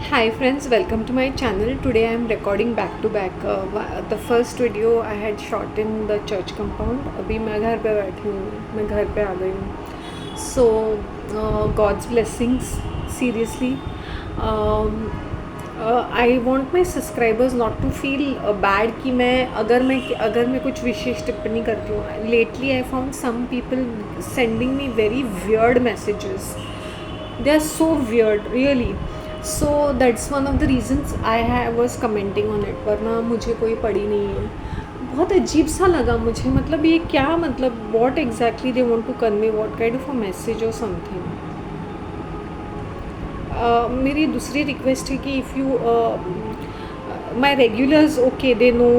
Hi friends, welcome to my channel. Today I am recording back to back. The first video I had shot in the church compound. अभी मैं घर पे बैठी हूँ, मैं घर पे आ गई हूँ. So God's blessings. Seriously, I want my subscribers not to feel bad कि मैं कुछ विशेष टिप्पणी करती हूँ. Lately I found some people sending me very weird messages. They are so weird, really. So that's one of the reasons I was commenting on it. वरना मुझे कोई पड़ी नहीं है. बहुत अजीब सा लगा मुझे. मतलब ये क्या, मतलब what exactly they want to convey, what kind of a message or something. मेरी दूसरी रिक्वेस्ट है कि if you my regulars okay they know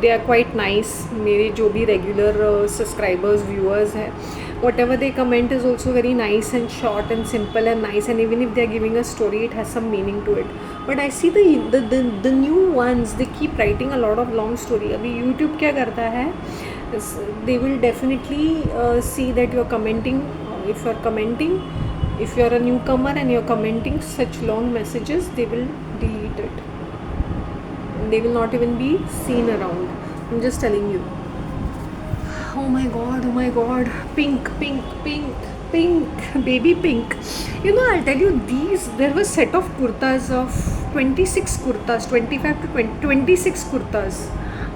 they are quite nice. मेरे जो भी रेगुलर सब्सक्राइबर्स व्यूअर्स हैं, whatever they comment is also very nice and short and simple and nice, and even if they are giving a story it has some meaning to it. But I see the new ones, they keep writing a lot of long story. अभी YouTube क्या करता है, they will definitely see that you are commenting. If you are a newcomer and you are commenting such long messages, they will delete it. They will not even be seen around. I'm just telling you. Oh my god, pink, baby pink. You know, I'll tell you, there was set of kurtas of 26 kurtas, 25 to 20, 26 kurtas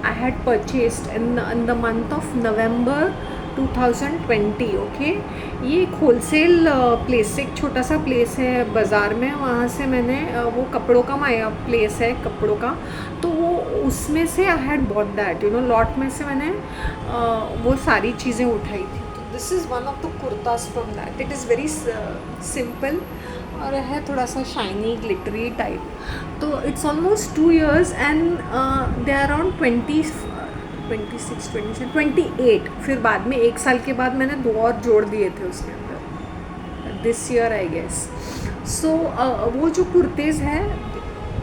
I had purchased in the month of November 2020. Okay, ये एक wholesale place से, एक छोटा सा place है बाज़ार में, वहाँ से मैंने वो कपड़ों का माया प्लेस है कपड़ों का, तो वो उसमें से I had bought that, you know, lot में से मैंने वो सारी चीज़ें उठाई थी. तो this is one of the kurtas from that. It is very simple और है थोड़ा सा शाइनी ग्लिटरी टाइप. तो it's almost 2 years and they are around 26, 27, 28. फिर बाद में 1 साल के बाद मैंने 2 और जोड़ दिए थे उसके अंदर, दिस ईयर आई गेस. सो वो जो कुर्तेज़ हैं,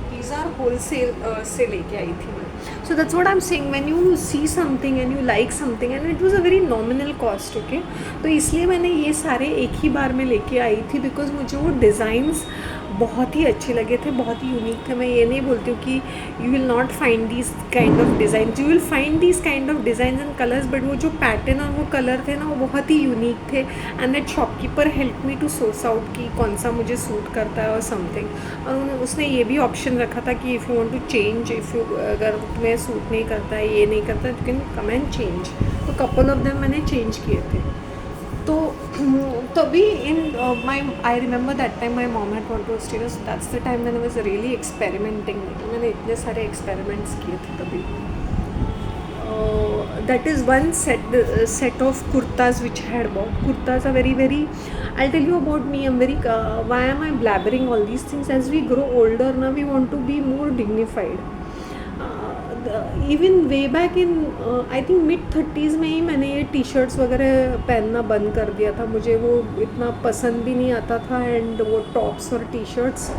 दीज आर होलसेल से लेके आई थी मैं. So that's what I am saying, when you see something and you like something and it was a very nominal cost. Okay, तो इसलिए मैंने ये सारे एक ही बार में लेके आई थी, बिकॉज मुझे वो डिज़ाइंस बहुत ही अच्छे लगे थे, बहुत ही यूनिक थे. मैं ये नहीं बोलती हूँ कि you will not find this kind of design, you will find this kind of design and colours, but वो जो पैटर्न और वो कलर थे ना, वो बहुत ही यूनिक थे. And that shopkeeper help me to source out कि कौन सा मुझे सूट करता है और समथिंग. और उसने ये भी ऑप्शन रखा था कि if you want to change, if you अगर तुम्हें सूट नहीं करता है, ये नहीं करता, you can come and change. तो कपल ऑफ देम मैंने चेंज किए थे. तो तभी in my I remember that time my mom had gone to Australia. So that's the time मैंने वाज रियली एक्सपेरिमेंटिंग. मैंने इतने सारे एक्सपेरिमेंट्स किए थे तभी. That is one set of kurtas which I had bought. Kurtas are very, I'll tell you about me. I'm very why am I blabbering all these things? As we grow older now, we want to be more dignified. Even way back in I think mid-30s में ही मैंने ये T shirts वगैरह पहनना बंद कर दिया था. मुझे वो इतना पसंद भी नहीं आता था, एंड वो टॉप्स और टी शर्ट्स.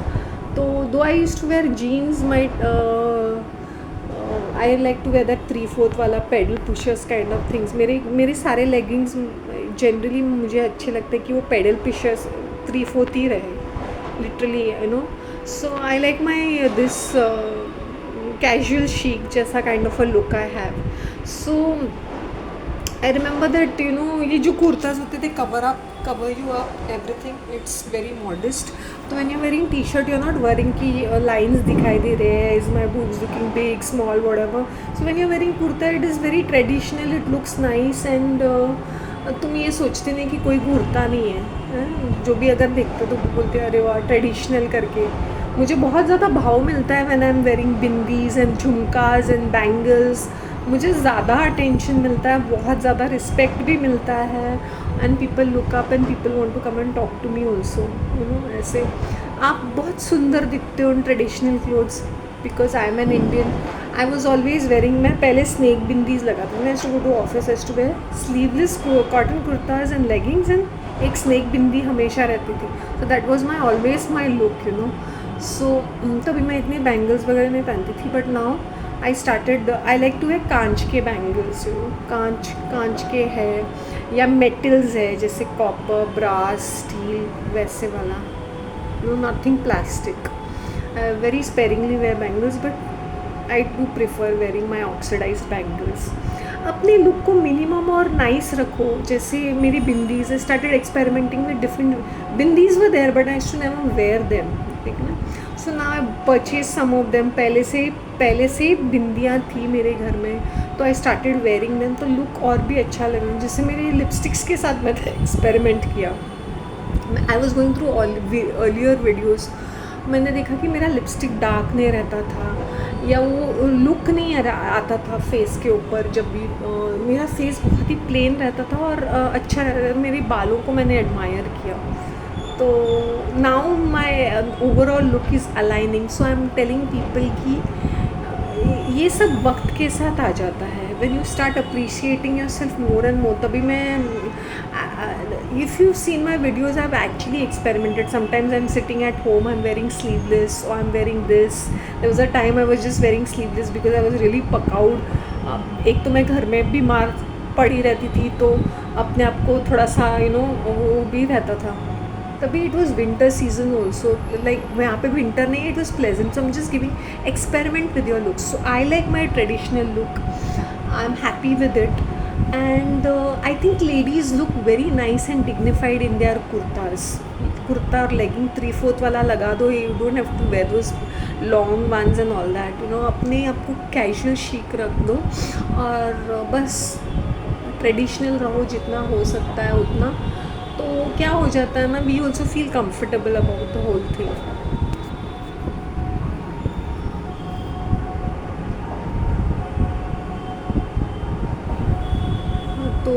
तो though I used to wear jeans, my I like to wear that 3/4 वाला pedal pushers kind of things. मेरे सारे लेगिंग्स जनरली मुझे अच्छे लगते हैं कि वो पेडल पुशर्स 3/4 ही रहे, literally, you know. So I like my this casual chic जैसा kind of a look I have. So I remember that, you know, ये जो कुर्ताज होते थे, cover you up everything, it's very modest. तो when you're wearing t-shirt, you're not worrying कि lines दिखाई दे रहे हैं, is my boobs looking big, small, whatever. So when you're wearing kurta, it is very traditional, it looks nice, and तुम ये सोचते नहीं कि कोई घूरता नहीं है. जो भी अगर देखते तो बोलते अरे वाह ट्रेडिशनल करके. मुझे बहुत ज़्यादा भाव मिलता है when I am wearing bindis and jhumkas and bangles. मुझे ज़्यादा अटेंशन मिलता है, बहुत ज़्यादा रिस्पेक्ट भी मिलता है, and people look up and people want to come and talk to me also, you know. ऐसे आप बहुत सुंदर दिखते हो in traditional clothes, because I am an Indian. I was always wearing, मैं पहले स्नेक बिंदीज लगाती थी. I to go to office, as to wear sleeveless cotton kurtas and leggings, and एक स्नेक बिंदी हमेशा रहती थी. So that was my always my look, you know. So तभी मैं इतनी बैंगल्स वगैरह नहीं पहनती थी. But now I started, I like to wear कांच के बैंगल्स, यू नो. कांच के है या मेटल्स है, जैसे कॉपर, ब्रास, स्टील, वैसे वाला, no, nothing plastic. I very sparingly wear bangles, but I do prefer wearing my oxidized bangles. अपने लुक को मिनिमम और नाइस रखो. जैसे मेरी bindis, I started experimenting with different bindis were there but I used to never wear them, ठीक ना. So now I purchase some of them. पहले से बिंदियाँ थी मेरे घर में, तो आई स्टार्टेड वेयरिंग देम, तो लुक और भी अच्छा लगा. जैसे मेरे लिपस्टिक्स के साथ मैंने एक्सपेरिमेंट किया. I was going through earlier videos. मैंने देखा कि मेरा लिपस्टिक डार्क नहीं रहता था, या वो लुक नहीं आता था फेस के ऊपर. जब भी मेरा फेस बहुत ही प्लेन रहता था और अच्छा, मेरे बालों को मैंने एडमायर किया. तो now my overall look is aligning. So I am telling people कि ये सब वक्त के साथ आ जाता है. When you start appreciating your self more and more, तभी मैं, if you've seen my videos, I've actually experimented. Sometimes I'm sitting at home, I'm wearing sleeveless, or I'm wearing this. There was a time I was just wearing sleeveless because I was really pakaud. एक तो मैं घर में बीमार पड़ी रहती थी, तो अपने आप को थोड़ा सा वो भी रहता था. तभी it was winter season also, like यहाँ पे विंटर नहीं, it was pleasant. So I am just giving experiment with your look. So I like my traditional look, I am happy with it. And I think ladies look very nice and dignified in their kurtas. Kurta और legging 3/4 वाला लगा दो. You don't have to wear those long ones and all that. अपने आप को casual chic रख दो और बस ट्रेडिशनल रहो जितना हो सकता है उतना. तो क्या हो जाता है ना, we also feel comfortable about the whole thing. तो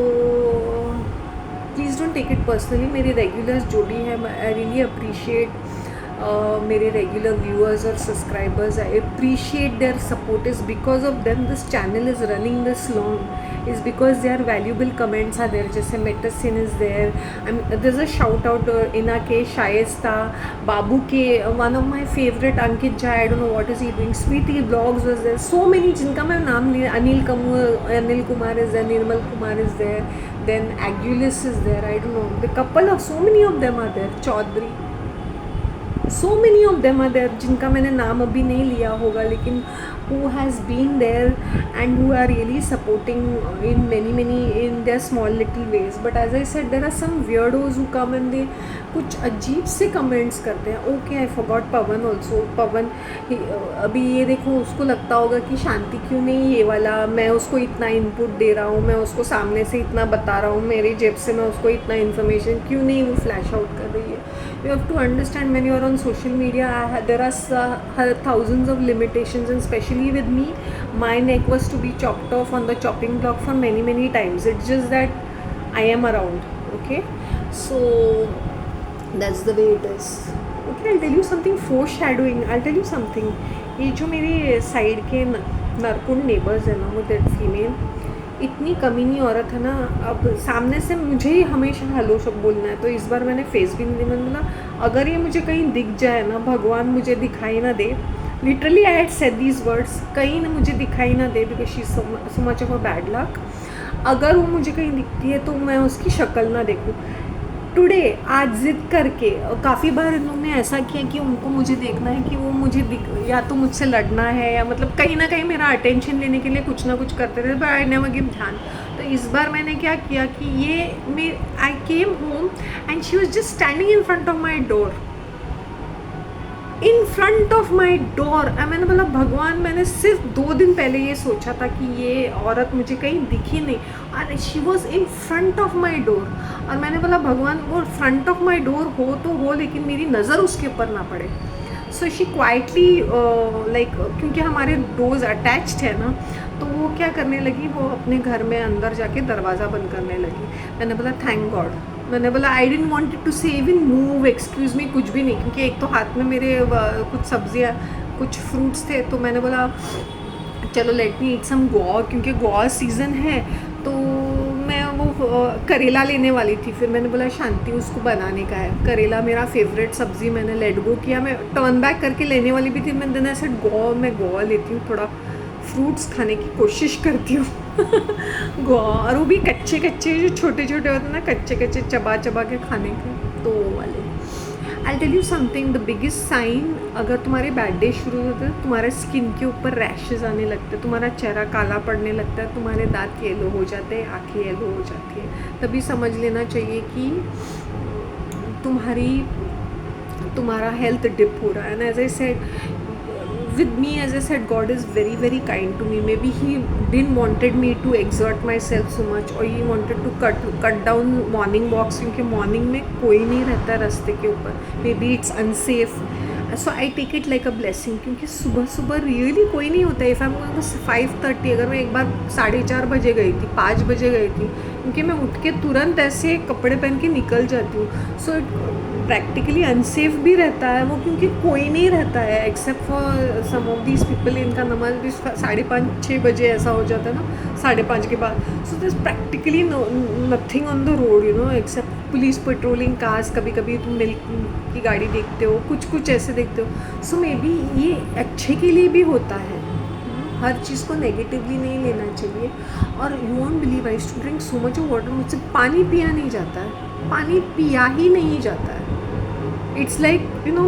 please don't take it personally. मेरे रेगुलर्स जो भी हैं, आई रियली अप्रिशिएट मेरे रेगुलर व्यूअर्स और subscribers. I appreciate their support. Is because of them this channel is running this long. Is because their valuable comments are there. जैसे मेटसिन is there, there is a shout out Ina K, Shaista, Babu K, one of my favourite Ankit Jha, I don't know what is he doing, Sweety blogs was there. So many जिनका मैं नाम नहीं, Anil Kumar is there, Nirmal Kumar is there, then Aguilis is there, I don't know, the couple of, so many of them are there, Chaudhary, so many of them are there जिनका मैंने नाम अभी नहीं लिया होगा, लेकिन who has been there and who are really supporting in many in their small little ways. But as I said, there are some weirdos who come and they कुछ अजीब से कमेंट्स करते हैं. Okay, I forgot Pawan also. Pawan अभी ये देखो, उसको लगता होगा कि शांति क्यों नहीं ये वाला, मैं उसको इतना इनपुट दे रहा हूँ, मैं उसको सामने से इतना बता रहा हूँ, मेरी जेब से मैं उसको इतना इन्फॉर्मेशन क्यों नहीं वो फ्लैश आउट कर रही है. You have to understand, when you are on social media, there are thousands of limitations, and especially with me, my neck was to be chopped off on the chopping block for many times. It's just that I am around, okay? So that's the way it is. Okay, I'll tell you something foreshadowing. I'll tell you something. ये जो मेरे side के नरकुंड neighbours है ना, वो that female इतनी कमीनी औरत है ना. अब सामने से मुझे ही हमेशा हेलो सब बोलना है, तो इस बार मैंने फेस भी नहीं दी. मैंने बोला अगर ये मुझे कहीं दिख जाए ना, भगवान मुझे दिखाई ना दे. Literally I had said these words, कहीं ना मुझे दिखाई ना दे, because she so much of a bad luck. अगर वो मुझे कहीं दिखती है तो मैं उसकी शक्ल ना देखूँ. टुडे आज जिद करके काफ़ी बार इन लोगों ने ऐसा किया कि उनको मुझे देखना है, कि वो मुझे या तो मुझसे लड़ना है, या मतलब कहीं ना कहीं मेरा अटेंशन लेने के लिए कुछ ना कुछ करते थे, बट आई नेवर गिव ध्यान. तो इस बार मैंने क्या किया कि ये I came home and she was just standing in front of my door, in front of my door. मैंने बोला भगवान, मैंने सिर्फ 2 दिन पहले ये सोचा था कि ये औरत मुझे कहीं दिखी नहीं, और she was in front of my door. और मैंने बोला भगवान, वो फ्रंट ऑफ माई डोर हो तो हो, लेकिन मेरी नज़र उसके ऊपर ना पड़े. सो शी क्वाइटली लाइक, क्योंकि हमारे डोर्स अटैच्ड है ना, तो वो क्या करने लगी, वो अपने घर में अंदर जाके दरवाज़ा बंद करने लगी. मैंने बोला थैंक गॉड. मैंने बोला आई डिडंट वांटेड टू से इवन मूव, एक्सक्यूज़ मी, कुछ भी नहीं, क्योंकि एक तो हाथ में मेरे कुछ सब्जियाँ, कुछ फ्रूट्स थे. तो मैंने बोला चलो लेट मी ईट सम गॉ, क्योंकि गॉ सीज़न है. तो मैं वो करेला लेने वाली थी, फिर मैंने बोला शांति उसको बनाने का है. करेला मेरा फेवरेट सब्ज़ी, मैंने लेट गो किया. मैं टर्न बैक करके लेने वाली भी थी, मैं दिन ऐसे मैं गॉ लेती हूँ, थोड़ा फ्रूट्स खाने की कोशिश करती हूँ. गॉ, और वो भी कच्चे जो छोटे होते हैं ना, कच्चे चबा के खाने के, तो वो वाले. I tell you something, the biggest sign अगर तुम्हारे बैड डे शुरू होते हैं, तुम्हारे स्किन के ऊपर रैशेज आने लगते हैं, तुम्हारा चेहरा काला पड़ने लगता है, तुम्हारे दांत येलो हो जाते हैं, आँखें येलो हो जाती है, तभी समझ लेना चाहिए कि तुम्हारा हेल्थ डिप हो रहा है. And as I said, with me, as I said, God is very very kind to me. Maybe he didn't wanted me to exert myself so much, or he wanted to cut down morning walks, क्योंकि morning में कोई नहीं रहता रास्ते के ऊपर. Maybe it's unsafe, so I take it like a blessing, क्योंकि सुबह सुबह रियली कोई नहीं होता है. इफ़ आई एम गोइंग 5:30, अगर मैं एक बार 4:30 बजे गई थी, 5 बजे गई थी, क्योंकि मैं उठ के तुरंत ऐसे कपड़े पहन के निकल जाती हूँ. सो इट प्रैक्टिकली अनसेफ भी रहता है वो, क्योंकि कोई नहीं रहता है except for some of these people. इनका नमाज भी 5:30-6 बजे ऐसा हो जाता है ना, 5:30 के बाद. So this practically nothing on the road, you know, except police patrolling cars. कभी कभी तुम मिल्क की गाड़ी देखते हो, कुछ ऐसे देखते हो. सो मे बी ये अच्छे के लिए भी होता है. हर चीज़ को नेगेटिवली नहीं लेना चाहिए. और you won't believe, I too drink so much of water. मुझसे पानी पिया नहीं जाता है, पानी पिया ही नहीं जाता है. It's like, you know,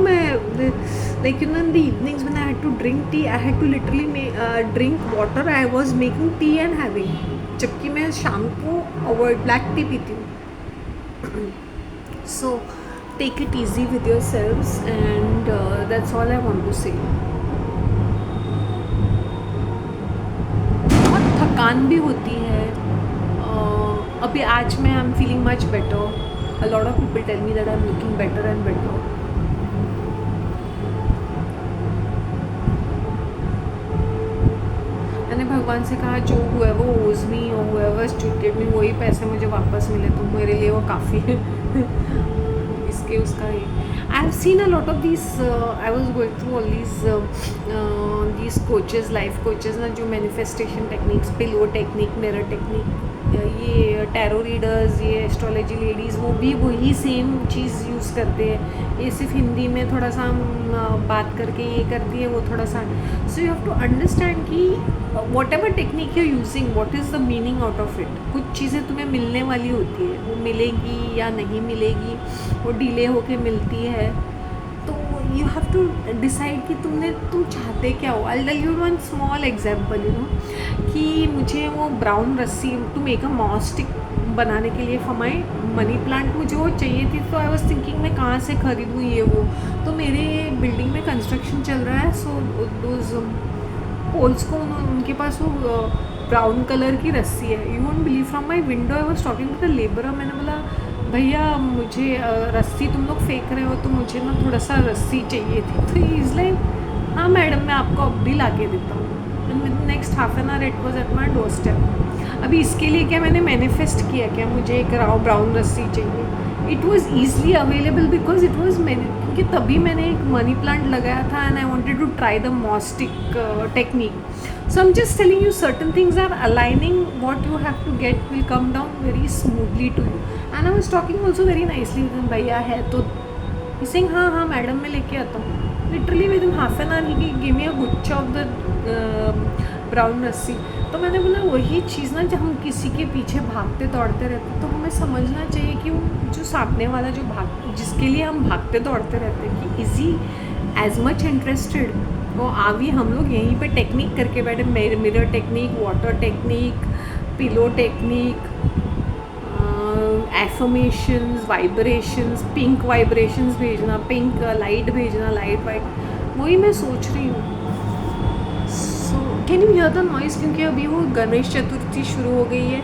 like, you know, in the evenings when I had to drink tea, I had to literally drink water. I was making tea and having. जबकि मैं शाम को अवॉइड ब्लैक टी पीती हूँ. So take it easy with yourselves, and that's all I want to say. बहुत थकान भी होती है. अभी आज मैं I am feeling much better. A lot of people tell me that I'm looking better and better. मैंने भगवान से कहा, जो whoever owes me or whoever cheated me, वही पैसे मुझे वापस मिले तो मेरे लिए वो काफ़ी है. इसके उसका ही. I have seen a lot of these. I was going through all these coaches, life coaches ना, जो manifestation techniques, pillow technique, mirror technique, ये टैरो रीडर्स, ये एस्ट्रोलॉजी लेडीज़, वो भी वही सेम चीज़ यूज़ करते हैं. ये सिर्फ हिंदी में थोड़ा सा बात करके ये करती है, वो थोड़ा सा. So you have to understand कि whatever technique you using, what is the meaning out of it. कुछ चीज़ें तुम्हें मिलने वाली होती है, वो मिलेगी या नहीं मिलेगी, वो डिले होके मिलती है. तो यू हैव टू डिसाइड कि तुम चाहते क्या हो. I tell you one small example, you know, कि मुझे वो ब्राउन रस्सी टू मेक अ मॉस्टिक बनाने के लिए फॉर माई मनी प्लांट मुझे वो चाहिए थी. तो आई वॉज थिंकिंग मैं कहाँ से ख़रीदूँ ये वो. तो मेरे बिल्डिंग में कंस्ट्रक्शन चल रहा है. सो दोज पोल्स को उनके पास वो ब्राउन कलर की रस्सी है. You won't believe, from my window I was talking to the labourer. मैंने बोला, भैया मुझे रस्सी तुम लोग फेंक रहे हो, तो मुझे ना थोड़ा सा रस्सी चाहिए थी. तो इज़ लाइक, हाँ मैडम, मैं आपको अब भी ला के देता हूँ. And next half an hour it was at my door step. अभी इसके लिए क्या मैंने मैनिफेस्ट किया, क्या मुझे एक ब्राउन रस्सी चाहिए. It was easily available because it was क्योंकि तभी मैंने एक मनी प्लांट लगाया था and I wanted to try the moss stick technique. So I'm just telling you, certain things are aligning. What you have to get will come down very smoothly to you. And I was talking also very nicely with him. भैया है तो he's saying, हाँ madam मैं लेके आता हूँ. Literally within half an hour he gave me a गुच्छा of the brown रस्सी. तो मैंने बोला, वही चीज़ ना, जब हम किसी के पीछे भागते दौड़ते रहते, तो हमें समझना चाहिए कि वो जो सामने वाला जिसके लिए हम भागते दौड़ते रहते हैं, कि is he as much interested. वो अभी हम लोग यहीं पे टेक्निक करके बैठे, mirror technique, water technique, pillow technique, affirmations, vibrations, pink vibrations भेजना, पिंक लाइट भेजना, लाइट वाइट. वही मैं सोच रही हूँ. Can you hear the noise, क्योंकि अभी वो गणेश चतुर्थी शुरू हो गई है.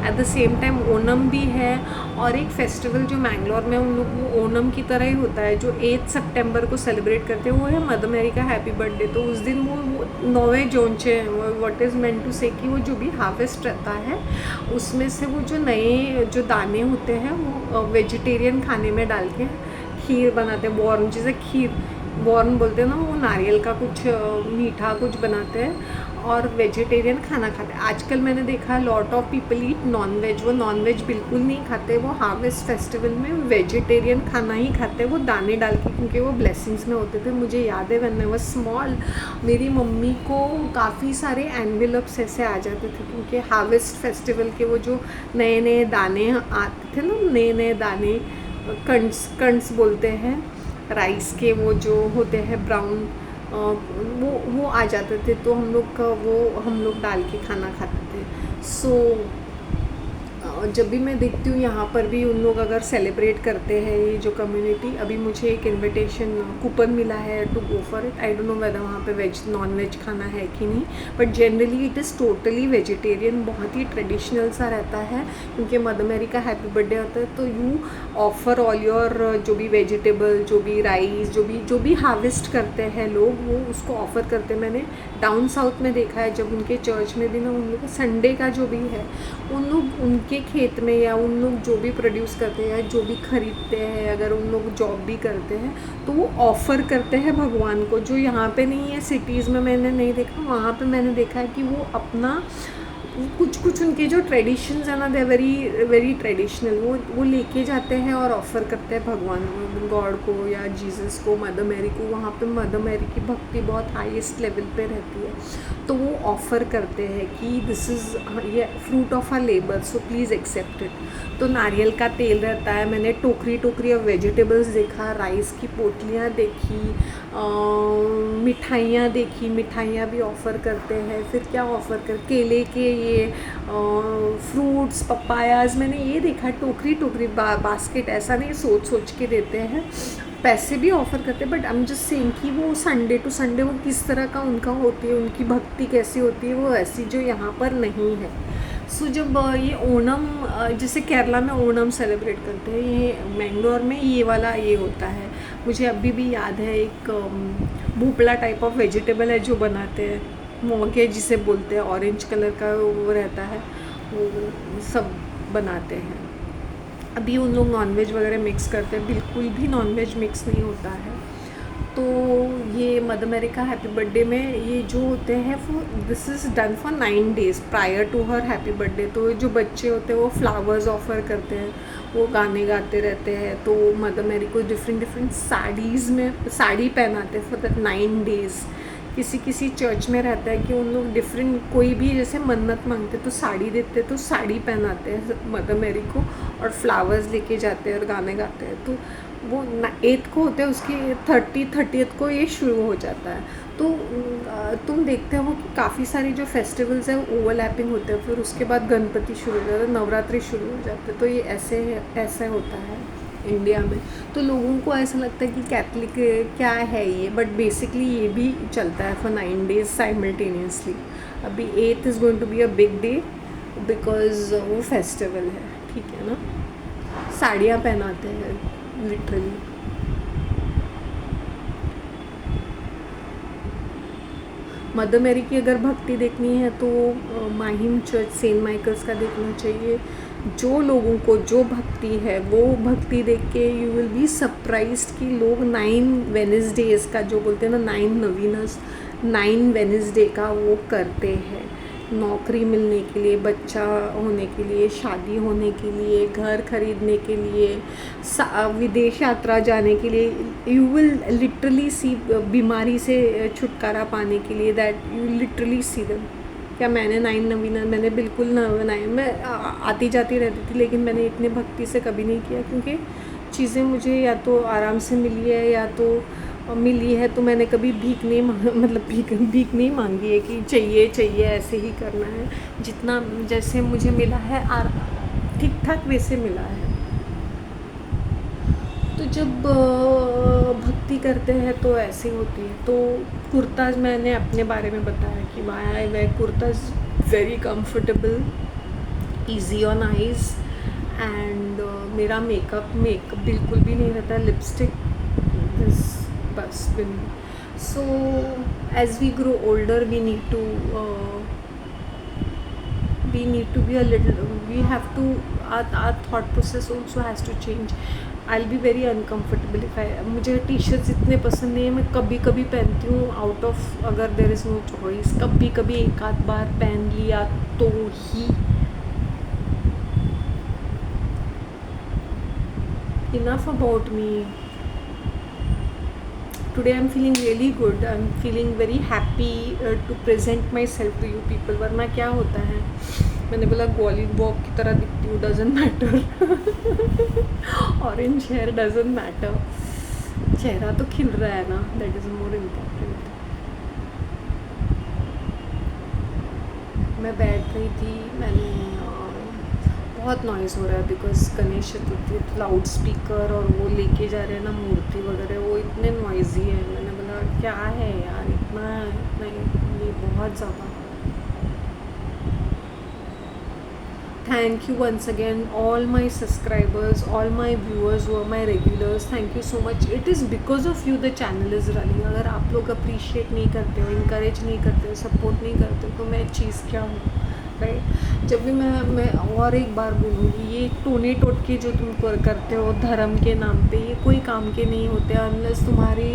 At the same time Onam भी है. और एक फेस्टिवल जो मैंगलोर में उन लोग वो ओनम की तरह ही होता है, जो 8 सितंबर को सेलिब्रेट करते हैं, वो है मदर मैरी का हैप्पी बर्थडे. तो उस दिन वो 9वें जोंचे, व्हाट इज़ मेंट टू से, कि वो जो भी हार्वेस्ट रहता है उसमें से वो जो नए जो दाने होते हैं वो वेजिटेरियन खाने में डाल के खीर बनाते हैं. बॉर्न, जिसे खीर बॉर्न बोलते हैं ना, वो नारियल का कुछ मीठा कुछ बनाते हैं और वेजिटेरियन खाना खाते हैं. आजकल मैंने देखा lot of people eat non veg. वो नॉन वेज बिल्कुल नहीं खाते. वो हार्वेस्ट फेस्टिवल में वेजिटेरियन खाना ही खाते हैं, वो दाने डाल के, क्योंकि वो ब्लेसिंग्स में होते थे. मुझे याद है व्हेन आई वाज स्मॉल, मेरी मम्मी को काफ़ी सारे एनवेलप्स ऐसे आ जाते थे, क्योंकि हार्वेस्ट फेस्टिवल के वो जो नए नए दाने आते थे ना, नए नए दाने, कंड्स बोलते हैं, राइस के वो जो होते हैं ब्राउन, वो आ जाते थे, तो हम लोग का वो हम लोग डाल के खाना खाते थे। सो जब भी मैं देखती हूँ यहाँ पर भी उन लोग अगर सेलिब्रेट करते हैं ये जो कम्युनिटी, अभी मुझे एक इनविटेशन कूपन मिला है to go for it. I don't know whether वहाँ पे वेज नॉन वेज खाना है कि नहीं, but generally it is totally vegetarian, बहुत ही ट्रेडिशनल सा रहता है, क्योंकि मदर मैरी का हैप्पी बर्थडे होता है। तो यू ऑफ़र ऑल योर जो भी वेजिटेबल, जो भी राइस, जो भी हार्वेस्ट करते हैं लोग, वो उसको ऑफ़र करते हैं। मैंने डाउन साउथ में देखा है, जब उनके चर्च में भी ना उन लोग संडे का जो भी है, उन लोग उनके खेत में या उन लोग जो भी प्रोड्यूस करते हैं, जो भी खरीदते हैं, अगर उन लोग जॉब भी करते हैं तो वो ऑफ़र करते हैं भगवान को, जो यहाँ पे नहीं है। सिटीज़ में मैंने नहीं देखा, वहाँ पे मैंने देखा है कि वो अपना कुछ उनके जो ट्रेडिशंस है ना, दे वेरी वेरी ट्रेडिशनल, वो लेके जाते हैं और ऑफ़र करते हैं भगवान गॉड को या जीसस को, मदर मैरी को। वहाँ पे मदर मैरी की भक्ति बहुत हाईएस्ट लेवल पे रहती है, तो वो ऑफ़र करते हैं कि दिस इज़ ये fruit of our labour, so please accept it. तो नारियल का तेल रहता है, मैंने टोकरी ऑफ वेजिटेबल्स देखा, राइस की पोटलियाँ देखी, मिठाइयाँ देखी, मिठाइयाँ भी ऑफ़र करते हैं। फिर क्या ऑफ़र कर, केले के ये फ्रूट्स, पपायाज़, मैंने ये देखा टोकरी बास्केट, ऐसा नहीं सोच के देते हैं, पैसे भी ऑफ़र करते हैं। But I am just saying कि वो संडे टू संडे वो किस तरह का उनका होती है, उनकी भक्ति कैसी होती है, वो ऐसी जो यहाँ पर नहीं है। सो जब ये ओणम, जैसे केरला में ओणम सेलिब्रेट करते हैं, ये मैंगलोर में ये वाला ये होता है। मुझे अभी भी याद है, एक भोपला टाइप ऑफ वेजिटेबल है जो बनाते हैं, मोगे जिसे बोलते हैं, ऑरेंज कलर का वो रहता है, वो सब बनाते हैं। अभी उन लोग नॉनवेज वगैरह मिक्स करते हैं, बिल्कुल भी नॉनवेज मिक्स नहीं होता है। तो ये मदर मैरी का हैप्पी बर्थडे में ये जो होते हैं वो this is done for 9 days prior to her happy birthday. तो जो बच्चे होते हैं वो फ्लावर्स ऑफ़र करते हैं, वो गाने गाते रहते हैं। तो मदर मैरी को डिफरेंट साड़ीज़ में साड़ी पहनाते हैं फॉर दैट 9 डेज़। किसी चर्च में रहता है कि उन लोग डिफरेंट, कोई भी जैसे मन्नत मांगते तो साड़ी देते, तो साड़ी पहनाते हैं मदर मैरी को और फ्लावर्स लेके जाते हैं और गाने गाते हैं। तो वो 8th को होते हैं, उसकी 30th को ये शुरू हो जाता है। तो तुम देखते हो कि काफ़ी सारी जो फेस्टिवल्स हैं ओवरलैपिंग होते हैं, फिर उसके बाद गणपति शुरू हो जाता है, नवरात्रि शुरू हो जाते हैं। तो ये ऐसे होता है इंडिया में। तो लोगों को ऐसा लगता है कि कैथलिक क्या है ये, बट बेसिकली ये भी चलता है फॉर 9 डेज साइमल्टेनियसली। अभी 8th is going to be a big day because वो फेस्टिवल है, ठीक है ना। साड़ियाँ पहनाते हैं लिटरली। मदर मैरी की अगर भक्ति देखनी है तो माहिम चर्च सेंट माइकल्स का देखना चाहिए। जो लोगों को जो भक्ति है वो भक्ति देख के यू विल बी सरप्राइज्ड कि लोग 9 वेडनेसडेज का जो बोलते हैं ना, 9 नवीनस, 9 वेडनेसडे का वो करते हैं। नौकरी मिलने के लिए, बच्चा होने के लिए, शादी होने के लिए, घर खरीदने के लिए, विदेश यात्रा जाने के लिए, यू विल लिटरली सी, बीमारी से छुटकारा पाने के लिए, that you literally see them. क्या मैंने 9 नवीना, मैंने बिल्कुल ना बनाए, मैं आती जाती रहती थी, लेकिन मैंने इतने भक्ति से कभी नहीं किया, क्योंकि चीज़ें मुझे या तो आराम से मिली है या तो मिली है, तो मैंने कभी भीख नहीं मतलब भीख नहीं मांगी है कि चाहिए ऐसे ही करना है। जितना जैसे मुझे मिला है ठीक ठाक वैसे मिला है। तो जब भक्ति करते हैं तो ऐसे होती है। तो कुर्ताज मैंने अपने बारे में बताया कि why I wear kurtas, very comfortable, easy on eyes, and मेरा मेकअप बिल्कुल भी नहीं रहता है, लिपस्टिक बस बिन। So as we grow older we need to be a little, we have to, our thought process also has to change. I'll be very uncomfortable if मुझे T shirts इतने पसंद नहीं है, मैं कभी कभी पहनती हूँ आउट ऑफ, अगर देर इज़ नो चॉइस, कभी एक आध बार पहन लिया तो ही। Enough about me. Today I'm feeling really good. I'm feeling very happy to present myself to you people. वरना क्या होता है, मैंने बोला वॉक की तरह दिखती हूँ, doesn't matter, orange hair doesn't matter. चेहरा तो खिल रहा है ना, दैट इज़ मोर इम्पोर्टेंट। मैं बैठ रही थी, मैंने बहुत नॉइज़ हो रहा है because Ganesh Chaturthi, loud speaker और वो लेके जा रहे हैं ना मूर्ति वगैरह, वो इतने नॉइज़ी है। मैंने बोला क्या है यार, इतना इतना ये बहुत ज़्यादा। Thank you once again, all my subscribers, all my viewers who are my regulars. Thank you so much. It is because of you the channel is running. अगर आप लोग अप्रिशिएट नहीं करते हो, इनकरेज नहीं करते हो, सपोर्ट नहीं करते हो, तो मैं चीज़ क्या हूँ, राइट? जब भी मैं और एक बार बोलूँगी, ये टोने टोटके जो तुम करते हो धर्म के नाम पे, ये कोई काम के नहीं होते अनलेस तुम्हारी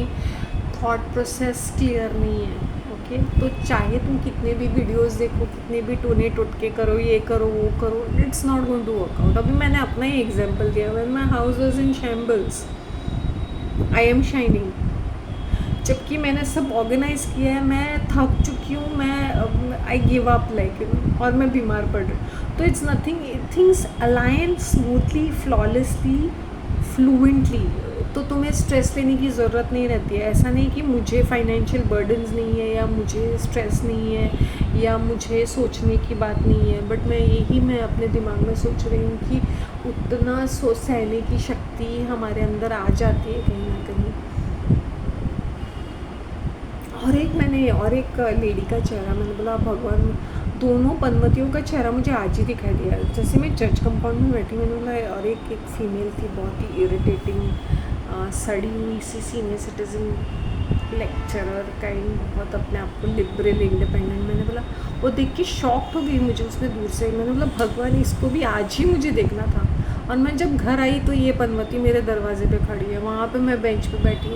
थॉट प्रोसेस क्लियर नहीं है। ओके, तो चाहे तुम कितने भी वीडियोस देखो, कितने भी टोने टोटके करो, ये करो वो करो, it's not going to work out. अभी मैंने अपना ही एग्जांपल दिया, when my house was in shambles I am shining. जबकि मैंने सब ऑर्गेनाइज किया है, मैं थक चुकी हूँ, मैं आई गिव अप लाइक और मैं बीमार पड़ रही हूँ। तो it's nothing, things align smoothly, flawlessly, fluently. तो तुम्हें स्ट्रेस लेने की ज़रूरत नहीं रहती है। ऐसा नहीं कि मुझे फाइनेंशियल बर्डन्स नहीं है, या मुझे स्ट्रेस नहीं है, या मुझे सोचने की बात नहीं है, बट मैं अपने दिमाग में सोच रही हूँ कि उतना सहने की शक्ति हमारे अंदर आ जाती है कहीं ना कहीं। और एक लेडी का चेहरा, मैंने बोला भगवान, दोनों पनवतियों का चेहरा मुझे आज ही दिखाई दिया। जैसे मैं चर्च कंपाउंड में बैठी, मैंने बोला, और एक फीमेल थी बहुत ही इरिटेटिंग, सड़ी हुई सी सीनियर सिटीजन लेक्चरर काइंड, बहुत अपने आप को लिबरल इंडिपेंडेंट। मैंने बोला, वो देख के शॉक्ड हो गई मुझे उसने दूर से। मैंने बोला भगवान, इसको भी आज ही मुझे देखना था। और मैं जब घर आई तो ये पनवती मेरे दरवाजे पे खड़ी है, वहाँ पे मैं बेंच पे बैठी,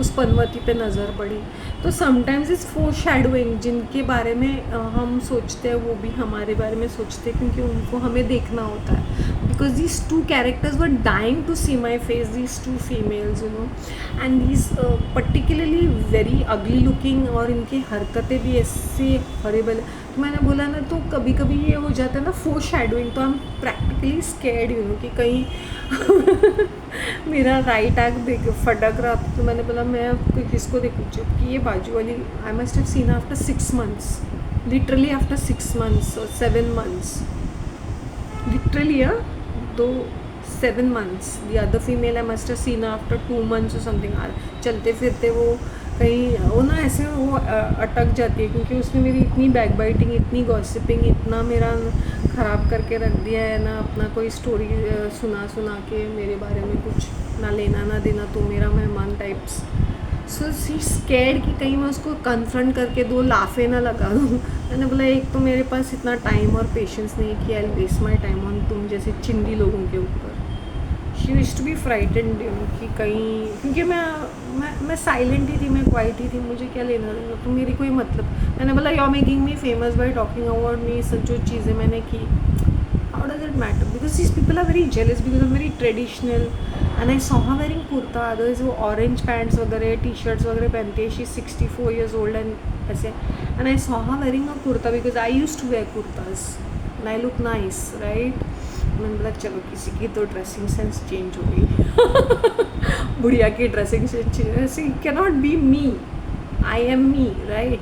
उस पनवती पे नज़र पड़ी। तो समटाइम्स इट्स फोर शैडोइंग, जिनके बारे में हम सोचते हैं वो भी हमारे बारे में सोचते हैं, क्योंकि उनको हमें देखना होता है। Because these two characters were dying to see my face, these two females, you know, and these particularly very ugly looking, और इनकी हरकतें भी ऐसे हॉरिबल। तो मैंने बोला ना, तो कभी कभी ये हो जाता है ना फोर शैडोइंग, तो I am practically scared, you know, कि कहीं मेरा राइट आग देख फटक रहा था। तो मैंने बोला मैं किसको देखूँ, कि ये बाजू वाली, I must have seen after 6 months, literally after 6 months और 7 months, लिटरली तो 7 months। The other female I must have seen after 2 months और समथिंग। चलते फिरते वो कहीं वो ना ऐसे वो अटक जाती है, क्योंकि उसने मेरी इतनी बैक बाइटिंग, इतनी गॉसिपिंग, इतना मेरा ख़राब करके रख दिया है ना, अपना कोई स्टोरी सुना के मेरे बारे में कुछ ना लेना ना देना, तो मेरा मेहमान टाइप्स। सो सी स्कैर्ड कि कहीं मैं उसको कन्फ्रंट करके 2 लाफे ना लगा दूँ। मैंने बोला एक तो मेरे पास इतना टाइम और पेशेंस नहीं कि I waste my time on तुम जैसे चिंदी लोगों के ऊपर। She used to be frightened, you know, कि कहीं, क्योंकि मैं साइलेंट ही थी, मैं क्वाइट ही थी, मुझे क्या लेना देना, तो मेरी कोई मतलब। मैंने बोला you are making me famous by talking about me, सब जो चीज़ें मैंने की, how does it matter, because this people are very jealous because I very traditional and I saw her wearing kurta, otherwise वो ऑरेंज पैंट्स वगैरह, T shirts वगैरह पहनती है। शी 64 years old एंड ऐसे, and I saw her wearing a kurta because I used to wear kurtas and I look nice, right. मैंने बोला चलो किसी की तो ड्रेसिंग सेंस चेंज हो गई। बुढ़िया की ड्रेसिंग सेंस ऐसी can not be me, I am me, right.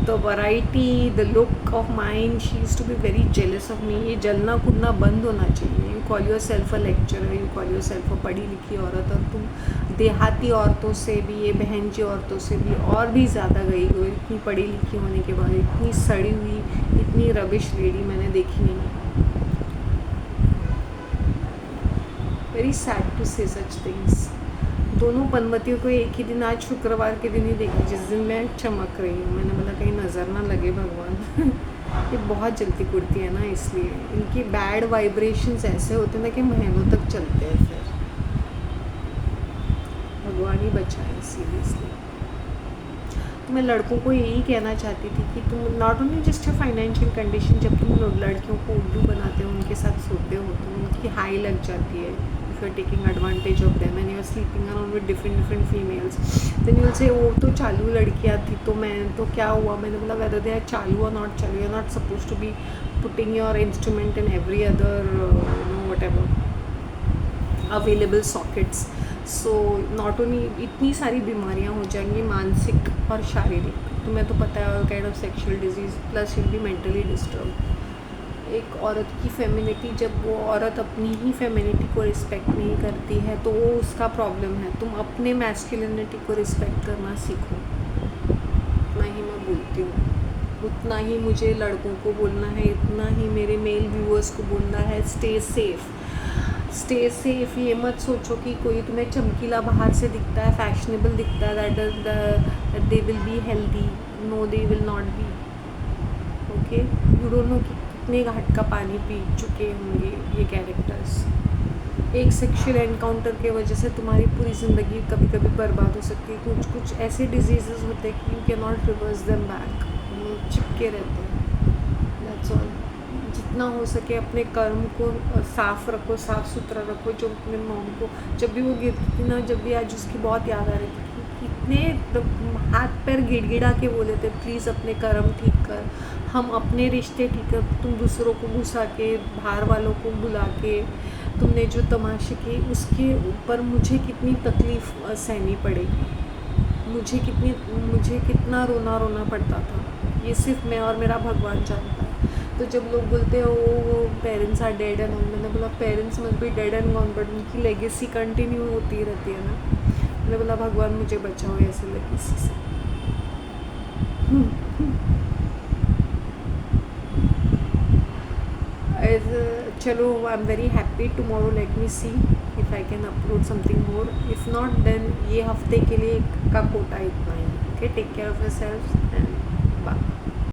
तो variety, the look of mind, she used to be very jealous of me. ये जलना कूदना बंद होना चाहिए। You call yourself a lecturer, you call yourself a पढ़ी लिखी औरत, और तुम देहाती औरतों से भी, ये बहन जी औरतों से भी और भी ज़्यादा गई हो। इतनी पढ़ी लिखी होने के बाद इतनी सड़ी हुई, इतनी रबिश लेडी मैंने देखी नहीं। वेरी सैड टू से सच थिंग्स। दोनों पनवतियों को एक ही दिन, आज शुक्रवार के दिन ही देखा जिस दिन मैं चमक रही हूँ। मैंने बोला कहीं नज़र ना लगे भगवान। ये बहुत जल्दी कुड़ती है ना, इसलिए इनकी बैड वाइब्रेशंस ऐसे होते हैं ना कि महीनों तक चलते हैं। फिर भगवान ही बचाए सीरियसली। तो मैं लड़कों को यही कहना चाहती थी कि तुम not only just a financial condition, जब तुम लड़कियों को उल्लू बनाते हो, उनके साथ सोते हो, तो उनकी हाई लग जाती है। If you're taking advantage of them and you're sleeping around with different females, then you'll say वो तो चालू लड़कियाँ थी, तो मैं तो क्या हुआ। मैंने बोला whether they are चालू or not चालू, you're not supposed to be putting your instrument in every other whatever available sockets. So not only इतनी सारी बीमारियां हो जाएंगी मानसिक और शारीरिक, तुम्हें तो पता है, all kind of sexual disease, plus will be mentally disturb. एक औरत की फेमिनिटी, जब वो औरत अपनी ही फेमिनिटी को रिस्पेक्ट नहीं करती है तो वो उसका प्रॉब्लम है। तुम अपने मैस्कुलिनिटी को रिस्पेक्ट करना सीखो। इतना ही मैं बोलती हूँ, उतना ही मुझे लड़कों को बोलना है, इतना ही मेरे मेल व्यूअर्स को बोलना है। Stay safe, stay safe. ये मत सोचो कि कोई तुम्हें चमकीला बाहर से दिखता है, फैशनेबल दिखता है, that they will be healthy. No, they will not be. Okay, you don't know कि कितने घाट का पानी पी चुके होंगे ये कैरेक्टर्स। एक सेक्शुअल एनकाउंटर के वजह से तुम्हारी पूरी ज़िंदगी कभी कभी बर्बाद हो सकती है। कुछ कुछ ऐसे डिजीज़ होते हैं कि you can not reverse them back, चिपके रहते हैं। That's all. जितना हो सके अपने कर्म को साफ रखो, साफ़ सुथरा रखो। जो अपने मॉम को जब भी वो गिरती थी ना, जब भी आज उसकी बहुत याद आ रही थी कि इतने हाथ पैर गिड़गिड़ा के बोले थे, प्लीज़ अपने कर्म ठीक कर, हम अपने रिश्ते ठीक कर। तुम दूसरों को घुसा के, बाहर वालों को बुला के तुमने जो तमाशे किए, उसके ऊपर मुझे कितनी तकलीफ़ सहनी पड़ेगी, मुझे कितना रोना रोना पड़ता था। ये सिर्फ मैं और मेरा भगवान जानता है। तो जब लोग बोलते हैं वो parents are dead and all, मैंने बोला parents must be dead and gone, but उनकी लेगेसी कंटिन्यू होती रहती है ना। मैंने बोला भगवान मुझे बचाओ ऐसे लेगेसी से। चलो, I am very happy. Tomorrow let me see if I can upload something more, if not then ये हफ्ते के लिए का कोटा इतना ही। Okay, take care of yourself and